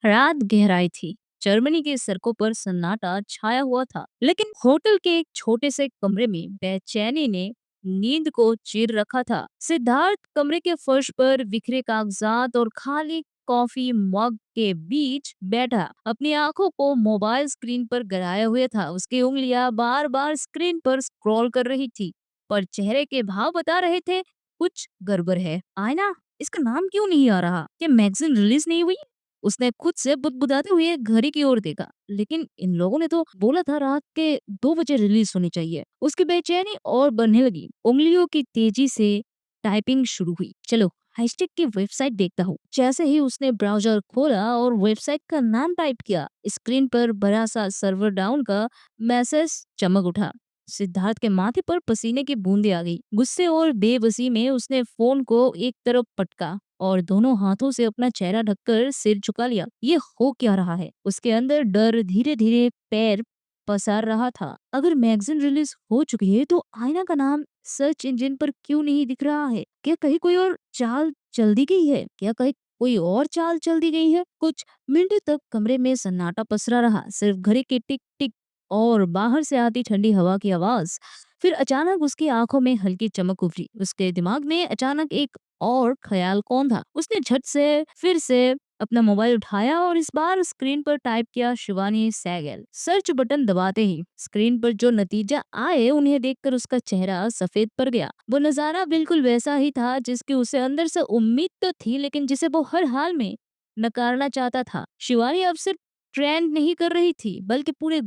रात गहराई थी। जर्मनी की सड़कों पर सन्नाटा छाया हुआ था, लेकिन होटल के एक छोटे से कमरे में बेचैनी ने नींद को चीर रखा था। सिद्धार्थ कमरे के फर्श पर बिखरे कागजात और खाली कॉफी मग के बीच बैठा अपनी आंखों को मोबाइल स्क्रीन पर गड़ाए हुए था। उसकी उंगलियां बार बार स्क्रीन पर स्क्रॉल कर रही थी, पर चेहरे के भाव बता रहे थे कुछ गड़बड़ है। आईना, इसका नाम क्यों नहीं आ रहा? क्या मैगजीन रिलीज नहीं हुई? उसने खुद से बुदबुदाते हुए घड़ी की ओर देखा, लेकिन इन लोगों ने तो बोला था रात के 2 बजे रिलीज होनी चाहिए। उसकी बेचैनी और बढ़ने लगी। उंगलियों की तेजी से टाइपिंग शुरू हुई। चलो, हाईस्टेक की वेबसाइट देखता हूँ। जैसे ही उसने ब्राउजर खोला और वेबसाइट का नाम टाइप किया, स्क्रीन पर बड़ा सा सर्वर डाउन का मैसेज चमक उठा। सिद्धार्थ के माथे पर पसीने की बूंदें आ गई। गुस्से और बेबसी में उसने फोन को एक तरफ पटका और दोनों हाथों से अपना चेहरा ढककर सिर झुका लिया। ये हो क्या रहा है? उसके अंदर डर धीरे धीरे पैर पसार रहा था। अगर मैगजीन रिलीज हो चुकी है तो आईना का नाम सर्च इंजन पर क्यों नहीं दिख रहा है? क्या कहीं कोई और चाल चल दी गई है? क्या कहीं कोई और चाल चल दी गई है? कुछ मिनट तक कमरे में सन्नाटा पसरा रहा, सिर्फ घड़ी की टिक टिक और बाहर से आती ठंडी हवा की आवाज। फिर अचानक उसकी आंखों में हल्की चमक उभरी। उसके दिमाग में अचानक एक और ख्याल कौन था? उसने झट से फिर से अपना मोबाइल उठाया और इस बार स्क्रीन पर टाइप किया शिवानी सैगल। सर्च बटन दबाते ही स्क्रीन पर जो नतीजा आए उन्हें देखकर उसका चेहरा सफेद पड़ गया। वो नजारा बिल्कुल वैसा ही था जिसकी उसे अंदर से उम्मीद तो थी, लेकिन जिसे वो हर हाल में नकारना चाहता था। शिवानी अब सिर्फ ट्रेंड नहीं कर रही थी, बल्कि पूरे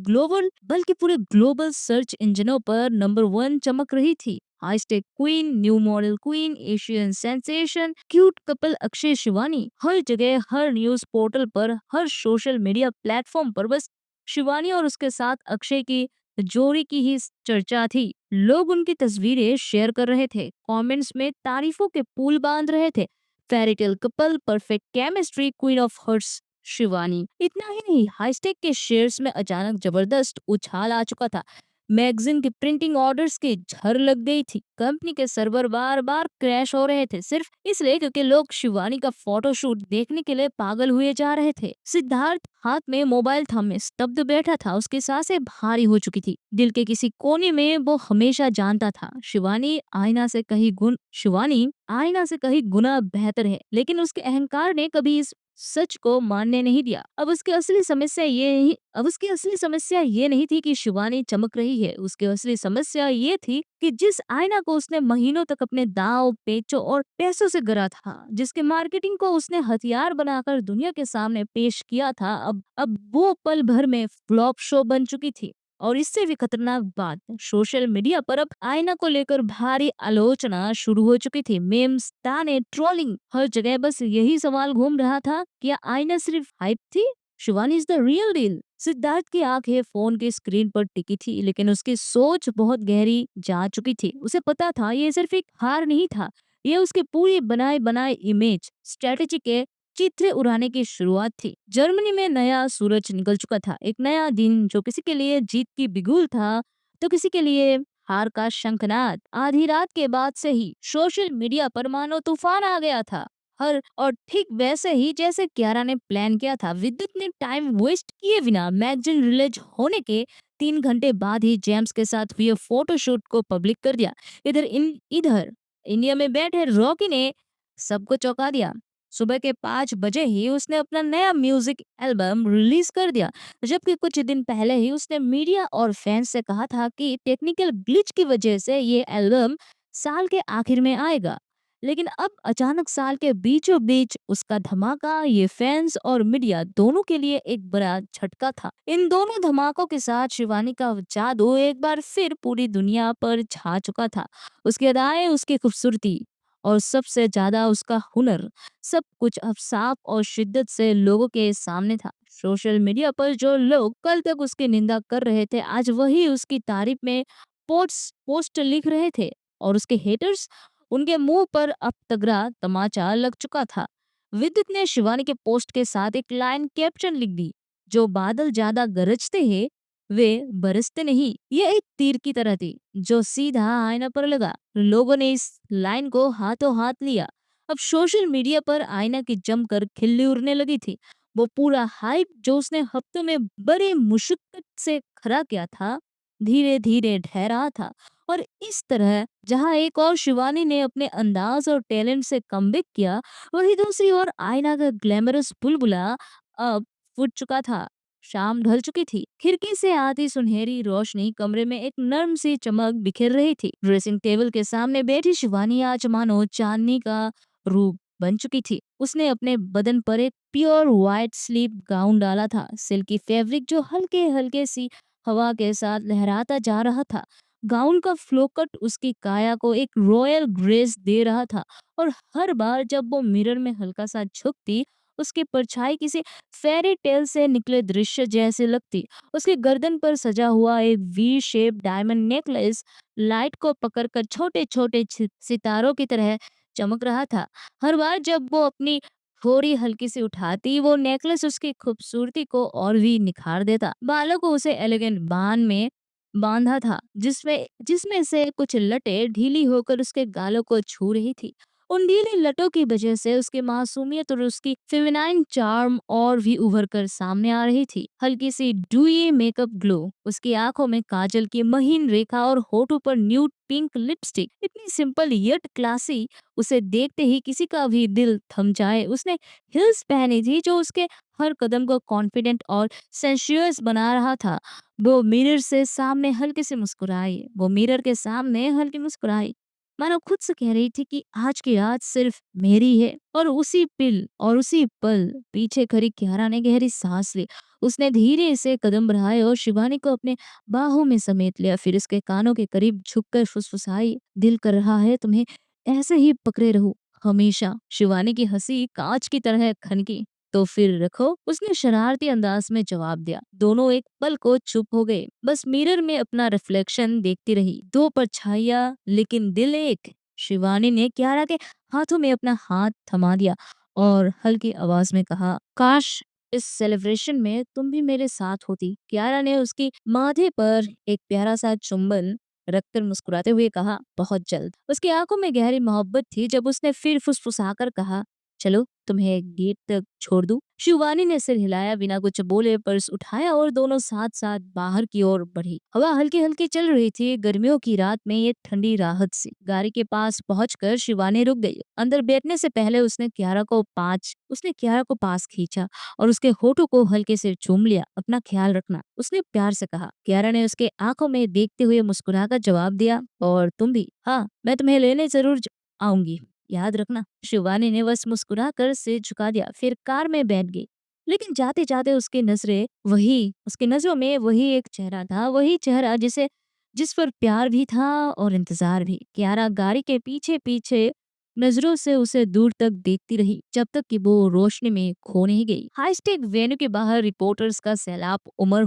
ग्लोबल सर्च इंजनों पर नंबर 1 चमक रही थी। High stake queen, new model queen, Asian sensation, cute couple Akshay Shivani. हर जगह, हर न्यूज पोर्टल पर, हर सोशल मीडिया प्लेटफॉर्म पर बस शिवानी और उसके साथ अक्षय की जोड़ी की ही चर्चा थी। लोग उनकी तस्वीरें शेयर कर रहे थे, कमेंट्स में तारीफों के पुल बांध रहे थे। Fairytale couple, perfect chemistry, queen of hearts Shivani. इतना ही नहीं, हाईस्टेक के शेयर्स में अचानक जबरदस्त उछाल आ चुका था। मैगजीन की प्रिंटिंग ऑर्डर्स की झड़ लग गई थी। कंपनी के सर्वर बार बार क्रैश हो रहे थे, सिर्फ इसलिए क्योंकि लोग शिवानी का फोटोशूट देखने के लिए पागल हुए जा रहे थे। सिद्धार्थ हाथ में मोबाइल थामे स्तब्ध बैठा था। उसकी सांसें भारी हो चुकी थी। दिल के किसी कोने में वो हमेशा जानता था शिवानी आईना से कहीं गुना बेहतर है, लेकिन उसके अहंकार ने कभी इस सच को मानने नहीं दिया। अब उसकी असली समस्या ये नहीं थी कि शिवानी चमक रही है। उसकी असली समस्या ये थी कि जिस आईना को उसने महीनों तक अपने दाव पेचों और पैसों से गढ़ा था, जिसके मार्केटिंग को उसने हथियार बनाकर दुनिया के सामने पेश किया था, अब वो पल भर में फ्लॉप शो बन चुकी थी। और इससे भी खतरनाक बात, सोशल मीडिया पर अब आईना को लेकर भारी आलोचना शुरू हो चुकी थी। मेम्स, ताने, ट्रोलिंग, हर जगह बस यही सवाल घूम रहा था, क्या आईना सिर्फ हाइप थी? Shivani is the real deal. Siddharth की आंखें फोन की स्क्रीन पर टिकी थी, लेकिन उसकी सोच बहुत गहरी जा चुकी थी। उसे पता था ये सिर्फ एक हार नहीं था, ये उसकी पूरी बनाए बनाए इमेज स्ट्रेटेजी के चित्रे उड़ाने की शुरुआत थी। जर्मनी में नया सूरज निकल चुका था, एक नया दिन जो किसी के लिए जीत की बिगुल था, तो किसी के लिए हार का शंखनाद। आधी रात के बाद से ही सोशल मीडिया पर मानो तूफान आ गया था। हर और ठीक वैसे ही जैसे कियारा ने प्लान किया था, विद्युत ने टाइम वेस्ट किए बिना मैगजीन रिलीज होने के 3 घंटे बाद ही जेम्स के साथ हुए फोटोशूट को पब्लिक कर दिया। इधर इंडिया में बैठे रॉकी ने सबको चौंका दिया। सुबह के 5 बजे ही उसने अपना नया म्यूजिक एल्बम रिलीज कर दिया, जबकि कुछ दिन पहले ही उसने मीडिया और फैंस से कहा था कि टेक्निकल ग्लिच की वजह से ये एल्बम साल के आखिर में आएगा। लेकिन अब अचानक साल के बीचों बीच उसका धमाका, ये फैंस और मीडिया दोनों के लिए एक बड़ा झटका था। इन दोनों धमाकों के साथ शिवानी का जादू एक बार फिर पूरी दुनिया पर छा चुका था। उसकी अदाएं, उसकी खूबसूरती और सबसे ज्यादा उसका हुनर, सब कुछ अब साफ और शिद्दत से लोगों के सामने था। सोशल मीडिया पर जो लोग कल तक उसकी निंदा कर रहे थे, आज वही उसकी तारीफ में पोस्ट लिख रहे थे। और उसके हेटर्स, उनके मुंह पर अब तगड़ा तमाचा लग चुका था। विद्युत ने शिवानी के पोस्ट के साथ एक लाइन कैप्शन लिख दी, जो बादल ज्यादा गरजते हैं वे बरसते नहीं। ये एक तीर की तरह थी जो सीधा आईना पर लगा। लोगों ने इस लाइन को हाथों हाथ लिया। अब सोशल मीडिया पर आईना की जमकर खिल्ली उड़ने लगी थी। वो पूरा हाइप जो उसने हफ्तों में बड़े मुशक्कत से खड़ा किया था, धीरे धीरे ढह रहा था। और इस तरह जहां एक और शिवानी ने अपने अंदाज और टैलेंट से कमबैक किया, वही दूसरी ओर आयना का ग्लैमरस बुलबुला अब फूट चुका था। शाम ढल चुकी थी। खिड़की से आती सुनहरी रोशनी कमरे में एक नर्म सी चमक बिखेर रही थी। ड्रेसिंग टेबल के सामने बैठी शिवानी आज मानो चांदनी का रूप बन चुकी थी। उसने अपने बदन पर एक प्योर व्हाइट स्लीप गाउन डाला था, सिल्की फैब्रिक जो हल्के हल्के सी हवा के साथ लहराता जा रहा था। गाउन का फ्लो कट उसकी काया को एक रॉयल ग्रेस दे रहा था। और हर बार जब वो मिरर में हल्का सा झुकती, उसकी परछाई किसी फेरी टेल से निकले दृश्य जैसे लगती। उसकी गर्दन पर सजा हुआ एक V shape diamond necklace light को पकड़कर छोटे छोटे सितारों की तरह चमक रहा था। हर बार जब वो अपनी थोड़ी हल्की सी उठाती, वो नेकलेस उसकी खूबसूरती को और भी निखार देता। बालों को उसे एलिगेंट बांध में बांधा था, जिसमें जिसमें से कुछ लटें ढीली होकर उसके गालों को छू रही थी। उन ढीली लटों की वजह से उसकी मासूमियत और उसकी फेमिनाइन चार्म और भी उभर कर सामने आ रही थी। हल्की सी डुई मेकअप ग्लो, उसकी आंखों में काजल की महीन रेखा और होठों पर न्यूड पिंक लिपस्टिक, इतनी सिंपल यट क्लासी, उसे देखते ही किसी का भी दिल थम जाए। उसने हिल्स पहनी थी जो उसके हर कदम को कॉन्फिडेंट और सेंशुअस बना रहा था। वो मिरर के सामने हल्की मुस्कुराई, मानो खुद से कह रही थी कि आज की रात सिर्फ मेरी है। और उसी पल पीछे खड़ी कियारा ने गहरी सांस ली। उसने धीरे से कदम बढ़ाए और शिवानी को अपने बाहों में समेट लिया। फिर उसके कानों के करीब झुककर फुसफुसाई, दिल कर रहा है तुम्हें ऐसे ही पकड़े रहूं हमेशा। शिवानी की हंसी कांच की तरह खनकी। तो फिर रखो, उसने शरारती अंदाज में जवाब दिया। दोनों एक पल को चुप हो गए, बस मिरर में अपना रिफ्लेक्शन देखती रही। दो परछाइयां लेकिन दिल एक। शिवानी ने कियारा के हाथों में अपना हाथ थमा दिया और हल्की आवाज में कहा, काश इस सेलिब्रेशन में तुम भी मेरे साथ होती। कियारा ने उसकी माथे पर एक प्यारा सा चुंबन रखकर मुस्कुराते हुए कहा, बहुत जल्द। उसकी आंखों में गहरी मोहब्बत थी जब उसने फिर फुसफुसाकर कहा, चलो तुम्हें गेट तक छोड़ दूं। शिवानी ने सिर हिलाया, बिना कुछ बोले पर्स उठाया और दोनों साथ साथ बाहर की ओर बढ़ी। हवा हल्की हल्की चल रही थी, गर्मियों की रात में ये ठंडी राहत सी। गाड़ी के पास पहुंचकर शिवानी रुक गई। अंदर बैठने से पहले उसने कियारा को पास खींचा और उसके होठों को हल्के से चूम लिया। अपना ख्याल रखना, उसने प्यार से कहा। कियारा ने उसके आंखों में देखते हुए मुस्कुराकर जवाब दिया, और तुम भी। हाँ, मैं तुम्हें लेने जरूर आऊंगी, याद रखना। शिवानी ने बस मुस्कुराकर सिर झुका दिया, फिर कार में बैठ गई। लेकिन जाते जाते उसकी नजरों में वही एक चेहरा था, वही चेहरा जिस पर प्यार भी था और इंतजार भी। कियारा गाड़ी के पीछे पीछे नजरों से उसे दूर तक देखती रही, जब तक कि वो रोशनी में खो नहीं गई। हाई स्टेक वेन्यू के बाहर रिपोर्टर्स का सैलाब उमड़ा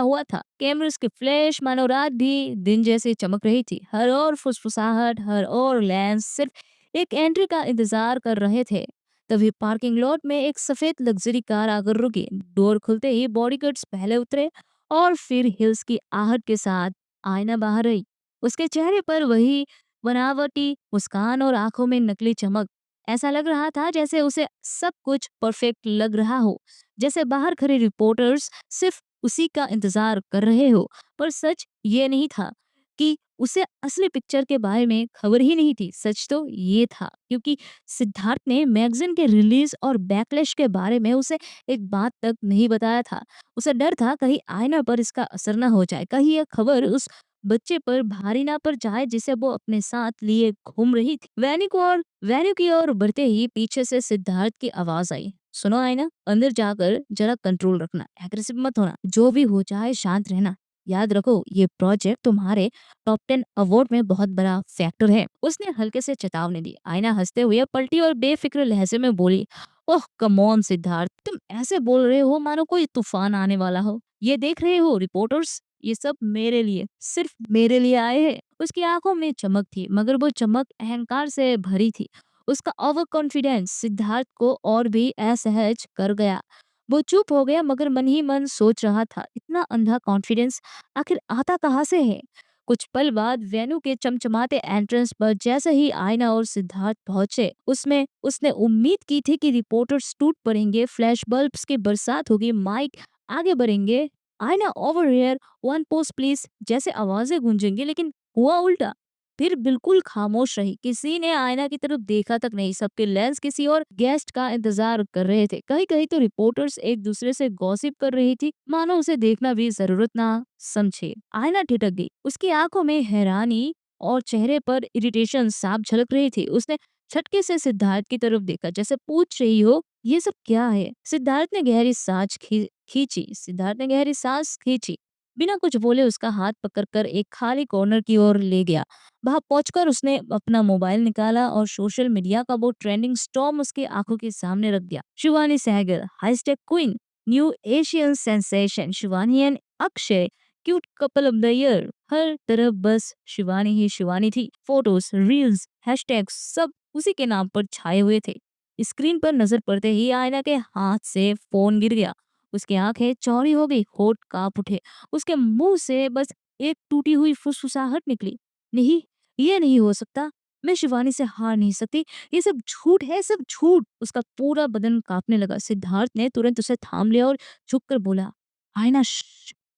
हुआ था। कैमरास के फ्लैश मानो रात भी दिन जैसे चमक रही थी। हर और फुसफुसाहट, हर और लेंस सिर्फ एक एंट्री का इंतजार कर रहे थे। तभी पार्किंग लॉट में एक सफेद लग्जरी कार आकर रुकी। डोर खुलते ही बॉडीगार्ड्स पहले उतरे और फिर हिल्स की आहट के साथ आईना बाहर आई। उसके चेहरे पर वही बनावटी मुस्कान और आंखों में नकली चमक। ऐसा लग रहा था जैसे उसे सब कुछ परफेक्ट लग रहा हो, जैसे बाहर खड़े रिपोर्टर्स सिर्फ उसी का इंतजार कर रहे हो। पर सच ये नहीं था कि उसे असली पिक्चर के बारे में खबर ही नहीं थी। सच तो ये था क्योंकि सिद्धार्थ ने मैगजीन के रिलीज और बैकलैश के बारे में उसे एक बात तक नहीं बताया था। उसे डर था कहीं आईना पर इसका असर ना हो जाए, कहीं यह खबर उस बच्चे पर भारी ना पड़ जाए जिसे वो अपने साथ लिए घूम रही थी। वेन्यू की ओर बढ़ते ही पीछे से सिद्धार्थ की आवाज आई, सुनो आईना, अंदर जाकर जरा कंट्रोल रखना, एग्रेसिव मत होना, जो भी हो जाए शांत रहना। याद रखो ये प्रोजेक्ट तुम्हारे टॉप 10 अवार्ड में बहुत बड़ा फैक्टर है। उसने हल्के से चेतावनी दी। आईना हंसते हुए पलटी और बेफिक्र लहजे में बोली, ओह कम ऑन सिद्धार्थ, तुम ऐसे बोल रहे हो मानो कोई तूफान आने वाला हो। ये देख रहे हो रिपोर्टर्स, ये सब मेरे लिए, सिर्फ मेरे लिए आए हैं। उसकी आंखों में चमक थी, मगर वो चमक अहंकार से भरी थी। उसका ओवर कॉन्फिडेंस सिद्धार्थ को और भी असहज कर गया। वो चुप हो गया, मगर मन ही मन सोच रहा था, इतना अंधा कॉन्फिडेंस आखिर आता कहाँ से है। कुछ पल बाद वेन्यू के चमचमाते एंट्रेंस पर जैसे ही आयना और सिद्धार्थ पहुंचे, उसमें उसने उम्मीद की थी कि रिपोर्टर्स टूट पड़ेंगे, फ्लैश बल्ब्स की बरसात होगी, माइक आगे बढ़ेंगे, आयना over here, one post please जैसे आवाजें गूंजेंगी, लेकिन हुआ उल्टा। फिर बिल्कुल खामोश रही, किसी ने आईना की तरफ देखा तक नहीं, सबके लेंस किसी और गेस्ट का इंतजार कर रहे थे। कहीं कहीं तो रिपोर्टर्स एक दूसरे से गॉसिप कर रही थी, मानो उसे देखना भी जरूरत ना समझे। आईना ठिठक गई, उसकी आंखों में हैरानी और चेहरे पर इरिटेशन साफ झलक रही थी। उसने छटके से सिद्धार्थ की तरफ देखा, जैसे पूछ रही हो ये सब क्या है। सिद्धार्थ ने गहरी सांस खींची, बिना कुछ बोले उसका हाथ पकड़कर एक खाली कॉर्नर की ओर ले गया। वहां पहुंचकर उसने अपना मोबाइल निकाला और सोशल मीडिया का वो ट्रेंडिंग स्टॉर्म उसकी आंखों के सामने रख दिया। Shivani Sehgal, high stake queen, new Asian sensation, Shivani and Akshay, cute couple of the year. हर तरफ बस शिवानी ही शिवानी थी। फोटोज, रील्स, हैशटैग सब उसी के नाम पर छाए हुए थे। स्क्रीन पर नजर पड़ते ही आयना के हाथ से फोन गिर गया। उसकी आंखें चौड़ी हो गई, होठ कांप उठे, उसके मुंह से बस एक टूटी हुई फुसफुसाहट निकली। नहीं, ये नहीं हो सकता, मैं शिवानी से हार नहीं सकती, ये सब झूठ है, सब झूठ। उसका पूरा बदन कांपने लगा। सिद्धार्थ ने तुरंत उसे थाम लिया और झुककर बोला, आयना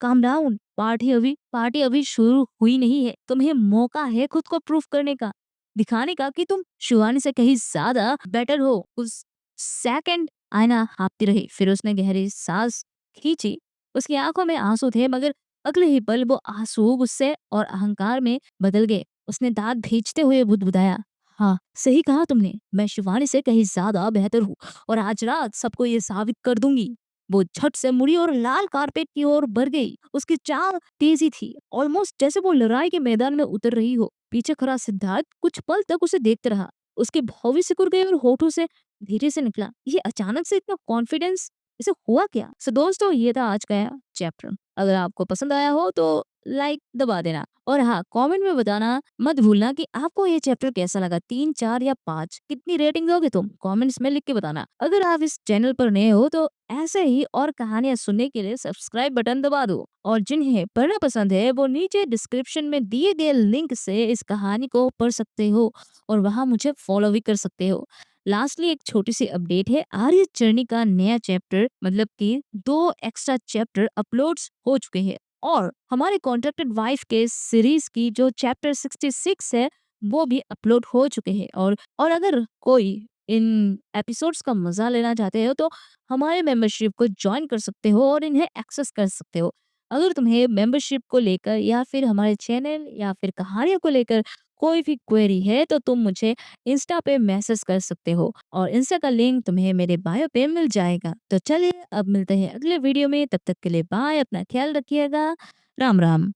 काम डाउन, पार्टी अभी शुरू हुई नहीं है, तुम्हें मौका है खुद को प्रूफ करने का, दिखाने का कि तुम शिवानी से कहीं ज्यादा बेटर हो। उस सेकंड आयना हाँफती रही, फिर उसने गहरी सांस खींची। उसकी आंखों में आंसू थे, मगर अगले ही पल वो आंसू गुस्से और अहंकार में बदल गए। उसने दांत भींचते हुए बुदबुदाया, हाँ सही कहा तुमने, मैं शिवानी से कहीं ज्यादा बेहतर हूँ और आज रात सबको ये साबित कर दूंगी। वो झट से मुड़ी और लाल कारपेट की ओर बढ़ गई। उसकी चाल तेजी थी, ऑलमोस्ट जैसे वो लड़ाई के मैदान में उतर रही हो। पीछे खड़ा सिद्धार्थ कुछ पल तक उसे देखते रहा। उसके भौवे सिकुड़ गए और होठों से धीरे से निकला, ये अचानक से इतना कॉन्फिडेंस, इसे हुआ क्या। सो दोस्तों, ये था आज का चैप्टर। अगर आपको पसंद आया हो तो लाइक दबा देना, और हाँ कमेंट में बताना मत भूलना कि आपको ये चैप्टर कैसा लगा। 3, 4 या 5 कितनी रेटिंग दोगे तुम, कमेंट्स में लिख के बताना। अगर आप इस चैनल पर नए हो तो ऐसे ही और कहानियां सुनने के लिए सब्सक्राइब बटन दबा दो, और जिन्हें पढ़ना पसंद है वो नीचे डिस्क्रिप्शन में दिए गए लिंक से इस कहानी को पढ़ सकते हो और वहां मुझे फॉलो भी कर सकते हो। लास्टली एक छोटी सी अपडेट है, आर्य जर्नी का नया चैप्टर, मतलब कि 2 एक्स्ट्रा चैप्टर अपलोड्स हो चुके हैं, और हमारे कॉन्ट्रैक्टेड वाइफ के सीरीज की जो चैप्टर 66 है वो भी अपलोड हो चुके हैं। और अगर कोई इन एपिसोड्स का मजा लेना चाहते हो तो हमारे मेंबरशिप को ज्वाइन कर सकते हो और इन्हें एक्सेस कर सकते हो। अगर तुम्हें मेंबरशिप को लेकर या फिर हमारे चैनल या फिर कहानियों को लेकर कोई भी क्वेरी है तो तुम मुझे इंस्टा पे मैसेज कर सकते हो, और इंस्टा का लिंक तुम्हें मेरे बायो पे मिल जाएगा। तो चलिए अब मिलते हैं अगले वीडियो में, तब तक के लिए बाय, अपना ख्याल रखिएगा, राम राम।